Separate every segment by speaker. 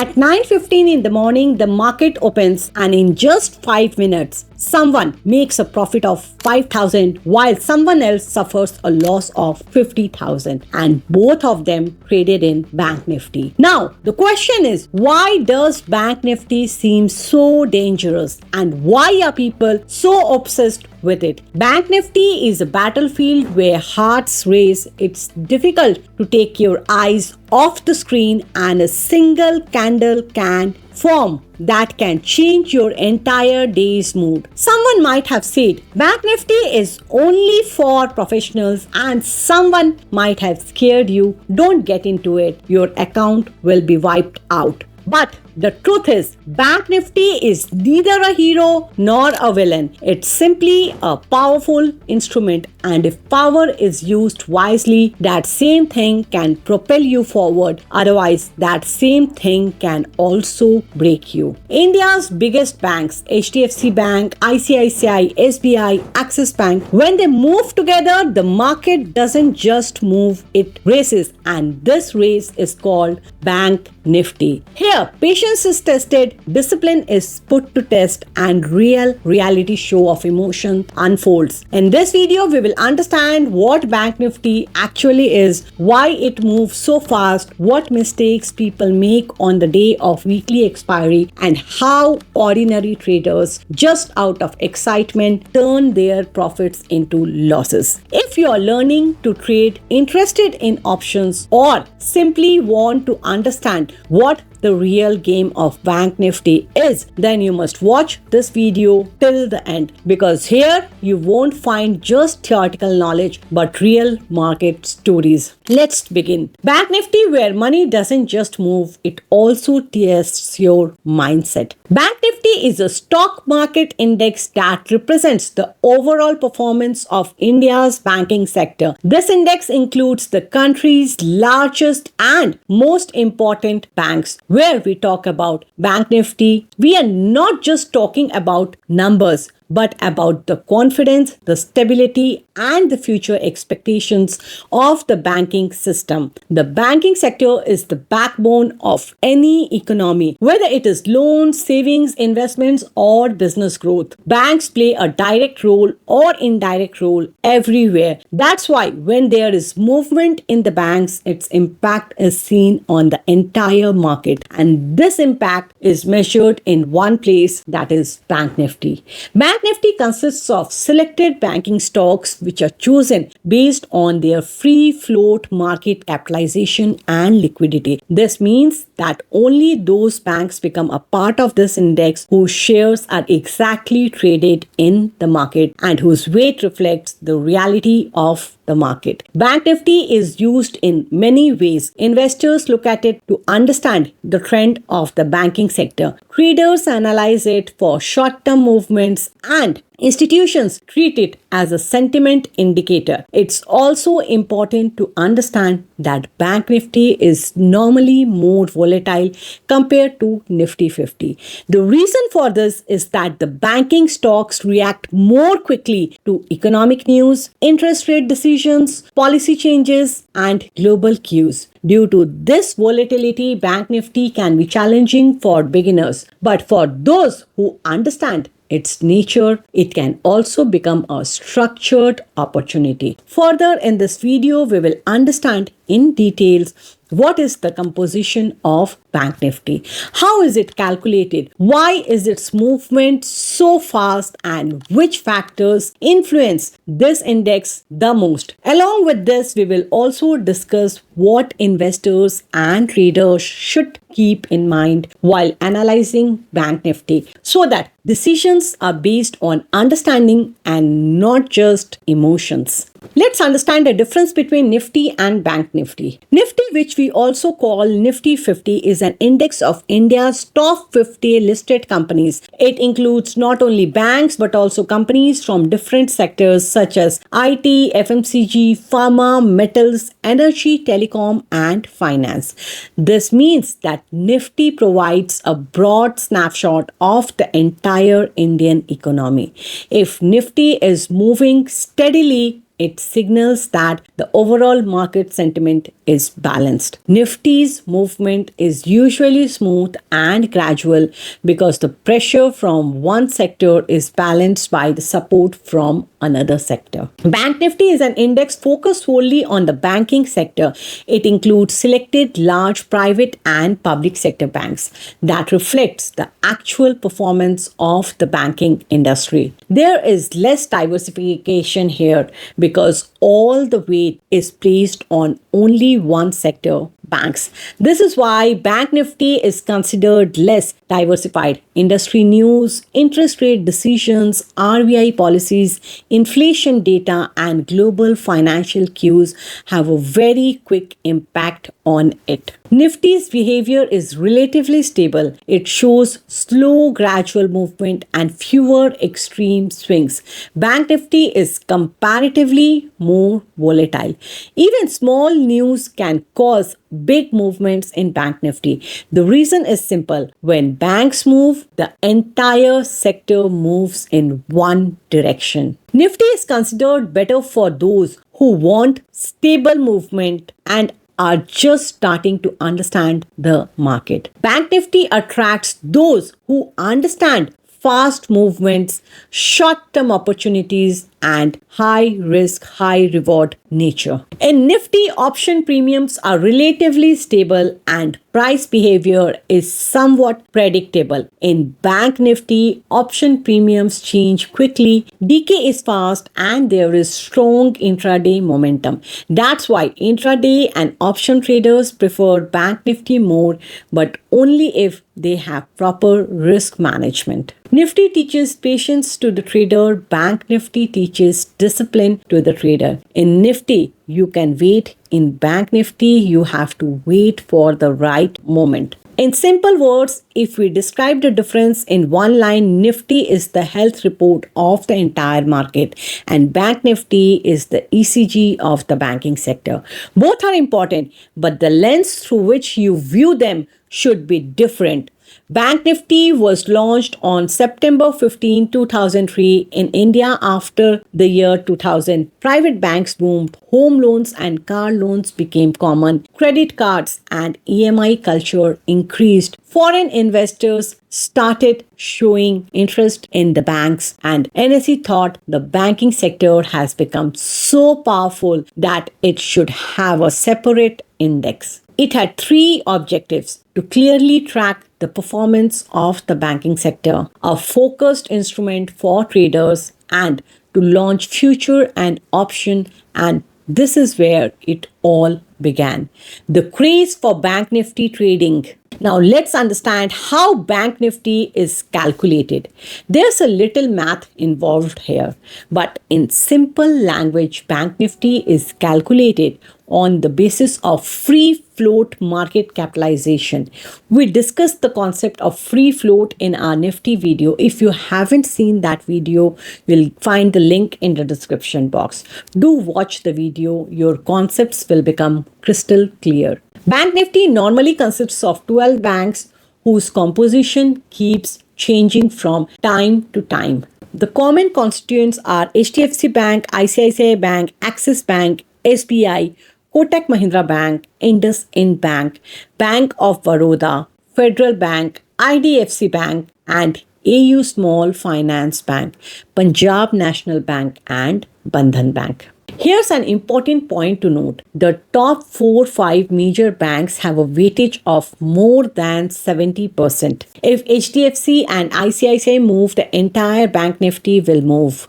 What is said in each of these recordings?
Speaker 1: At 9:15 in the morning, the market opens and in just 5 minutes, someone makes a profit of 5,000 while someone else suffers a loss of 50,000, and both of them traded in Bank Nifty. Now, the question is, why does Bank Nifty seem so dangerous and why are people so obsessed with it? Bank Nifty is a battlefield where hearts race. It's difficult to take your eyes off the screen, and a single candle can form that can change your entire day's mood. Someone might have said Bank Nifty is only for professionals, and someone might have scared you. Don't get into it. Your account will be wiped out. But the truth is, Bank Nifty is neither a hero nor a villain. It's simply a powerful instrument, and if power is used wisely, that same thing can propel you forward. Otherwise, that same thing can also break you. India's biggest banks, HDFC Bank, ICICI, SBI, Axis Bank, when they move together, the market doesn't just move, it races, and this race is called Bank Nifty. Here, patience is tested, discipline is put to test, and real reality show of emotion unfolds. In this video, we will understand what Bank Nifty actually is, why it moves so fast, what mistakes people make on the day of weekly expiry, and how ordinary traders, just out of excitement, turn their profits into losses. If you are learning to trade, interested in options, or simply want to understand what the real game of Bank Nifty is, then you must watch this video till the end, because here you won't find just theoretical knowledge but real market stories. Let's begin. Bank Nifty, where money doesn't just move, it also tests your mindset. Bank Nifty is a stock market index that represents the overall performance of India's banking sector. This index includes the country's largest and most important banks. Where we talk about Bank Nifty, we are not just talking about numbers, but about the confidence, the stability, and the future expectations of the banking system. The banking sector is the backbone of any economy, whether it is loans, savings, investments, or business growth. Banks play a direct role or indirect role everywhere. That's why when there is movement in the banks, its impact is seen on the entire market. And this impact is measured in one place, that is Bank Nifty. Bank Nifty consists of selected banking stocks which are chosen based on their free float market capitalization and liquidity. This means that only those banks become a part of this index whose shares are exactly traded in the market and whose weight reflects the reality of the market. Bank Nifty is used in many ways. Investors look at it to understand the trend of the banking sector. Traders analyze it for short-term movements, and institutions treat it as a sentiment indicator. It's also important to understand that Bank Nifty is normally more volatile compared to Nifty 50. The reason for this is that the banking stocks react more quickly to economic news, interest rate decisions, policy changes, and global cues. Due to this volatility, Bank Nifty can be challenging for beginners, but for those who understand its nature, it can also become a structured opportunity. Further, in this video, we will understand in details what is the composition of Bank Nifty, how is it calculated, why is its movement so fast, and which factors influence this index the most. Along with this, we will also discuss what investors and traders should keep in mind while analyzing Bank Nifty, so that decisions are based on understanding and not just emotions. Let's understand the difference between Nifty and Bank Nifty. Nifty, which we also call Nifty 50, is an index of India's top 50 listed companies. It includes not only banks but also companies from different sectors such as IT, FMCG, pharma, metals, energy, telecom, and finance. This means that Nifty provides a broad snapshot of the entire Indian economy. If Nifty is moving steadily, it signals that the overall market sentiment is balanced. Nifty's movement is usually smooth and gradual because the pressure from one sector is balanced by the support from another sector. Bank Nifty is an index focused solely on the banking sector. It includes selected large private and public sector banks that reflects the actual performance of the banking industry. There is less diversification here because all the weight is placed on only one sector, banks. This is why Bank Nifty is considered less diversified. Industry news, interest rate decisions, RBI policies, inflation data, and global financial cues have a very quick impact on it. Nifty's behavior is relatively stable. It shows slow, gradual movement and fewer extreme swings. Bank Nifty is comparatively more volatile. Even small news can cause big movements in Bank Nifty. The reason is simple. When banks move, the entire sector moves in one direction. Nifty is considered better for those who want stable movement and are just starting to understand the market. Bank Nifty attracts those who understand fast movements, short-term opportunities, and high risk, high reward nature. In Nifty, option premiums are relatively stable and price behavior is somewhat predictable. In Bank Nifty, option premiums change quickly, decay is fast, and there is strong intraday momentum. That's why intraday and option traders prefer Bank Nifty more, but only if they have proper risk management. Nifty teaches patience to the trader. Bank Nifty teaches discipline to the trader. In Nifty, you can wait. In Bank Nifty, you have to wait for the right moment. In simple words, if we describe the difference in one line, Nifty is the health report of the entire market and Bank Nifty is the ECG of the banking sector. Both are important, but the lens through which you view them should be different. Bank Nifty was launched on September 15, 2003 in India after the year 2000. Private banks boomed, home loans and car loans became common, credit cards and EMI culture increased. Foreign investors started showing interest in the banks and NSE thought the banking sector has become so powerful that it should have a separate index. It had three objectives: to clearly track the performance of the banking sector, a focused instrument for traders, and to launch future and option, and this is where it all began. The craze for Bank Nifty trading. Now let's understand how Bank Nifty is calculated. There's a little math involved here, but in simple language, Bank Nifty is calculated on the basis of free float market capitalization. We discussed the concept of free float in our Nifty video. If you haven't seen that video, you'll find the link in the description box. Do watch the video. Your concepts will become crystal clear. Bank Nifty normally consists of 12 banks whose composition keeps changing from time to time. The common constituents are HDFC Bank, ICICI Bank, Axis Bank, SBI, Kotak Mahindra Bank, IndusInd Bank, Bank of Baroda, Federal Bank, IDFC Bank, and AU Small Finance Bank, Punjab National Bank, and Bandhan Bank. Here's an important point to note. The top 4-5 major banks have a weightage of more than 70%. If HDFC and ICICI move, the entire Bank Nifty will move.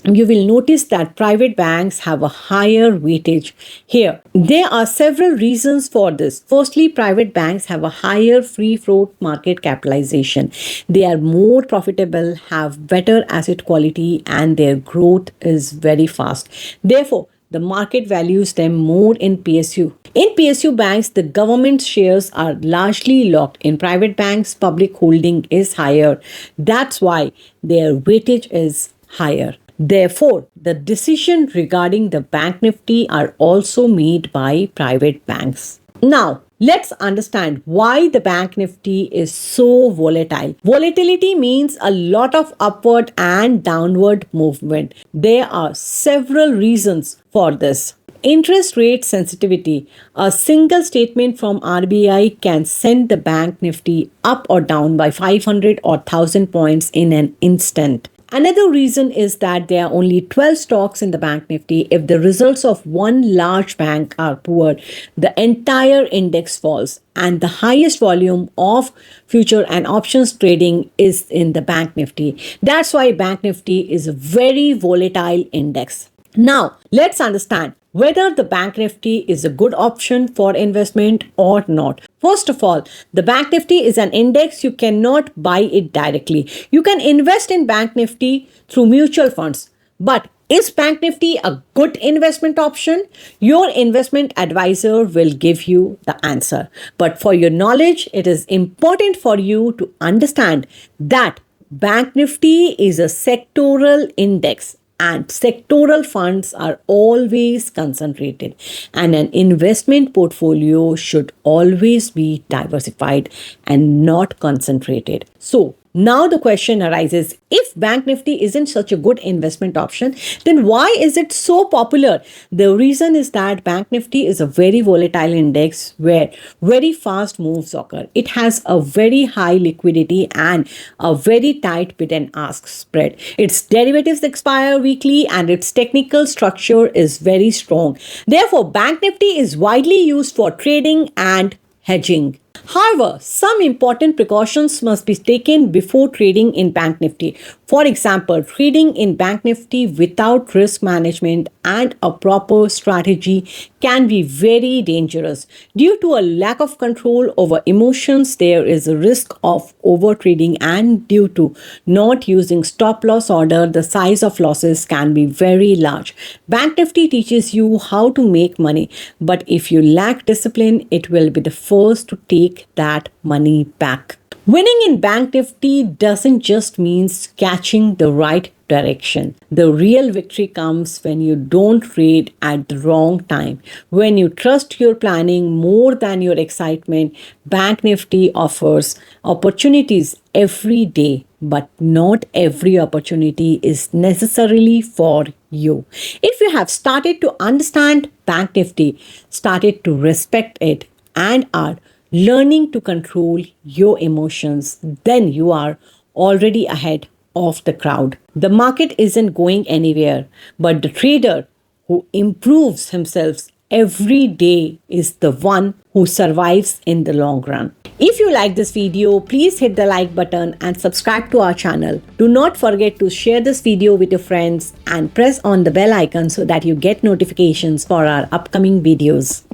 Speaker 1: You will notice that private banks have a higher weightage here. There are several reasons for this. Firstly, private banks have a higher free float market capitalization. They are more profitable, have better asset quality, and their growth is very fast. Therefore, the market values them more in PSU. In PSU banks, the government shares are largely locked. In private banks, public holding is higher. That's why their weightage is higher. Therefore, the decision regarding the Bank Nifty are also made by private banks. Now, let's understand why the Bank Nifty is so volatile. Volatility means a lot of upward and downward movement. There are several reasons for this. interest rate sensitivity. A single statement from RBI can send the Bank Nifty up or down by 500 or 1000 points in an instant. Another reason is that there are only 12 stocks in the Bank Nifty. If the results of one large bank are poor, the entire index falls. And the highest volume of future and options trading is in the Bank Nifty. That's why Bank Nifty is a very volatile index. Now, let's understand whether the Bank Nifty is a good option for investment or not. First of all, the Bank Nifty is an index. You cannot buy it directly. You can invest in Bank Nifty through mutual funds. But is Bank Nifty a good investment option? Your investment advisor will give you the answer. But for your knowledge, it is important for you to understand that Bank Nifty is a sectoral index. And sectoral funds are always concentrated, and an investment portfolio should always be diversified and not concentrated. So, now the question arises, if Bank Nifty isn't such a good investment option, then why is it so popular? The reason is that Bank Nifty is a very volatile index where very fast moves occur. It has a very high liquidity and a very tight bid and ask spread. Its derivatives expire weekly and its technical structure is very strong. Therefore, Bank Nifty is widely used for trading and hedging. However, some important precautions must be taken before trading in Bank Nifty. For example, trading in Bank Nifty without risk management and a proper strategy can be very dangerous. Due to a lack of control over emotions, there is a risk of overtrading, and due to not using stop loss order, the size of losses can be very large. Bank Nifty teaches you how to make money, but if you lack discipline, it will be the first to take that money back. Winning in Bank Nifty doesn't just mean catching the right direction. The real victory comes when you don't trade at the wrong time. When you trust your planning more than your excitement, Bank Nifty offers opportunities every day, but not every opportunity is necessarily for you. If you have started to understand Bank Nifty, started to respect it, and are learning to control your emotions, then you are already ahead of the crowd. The market isn't going anywhere, but the trader who improves himself every day is the one who survives in the long run. If you like this video, please hit the like button and subscribe to our channel. Do not forget to share this video with your friends and press on the bell icon so that you get notifications for our upcoming videos.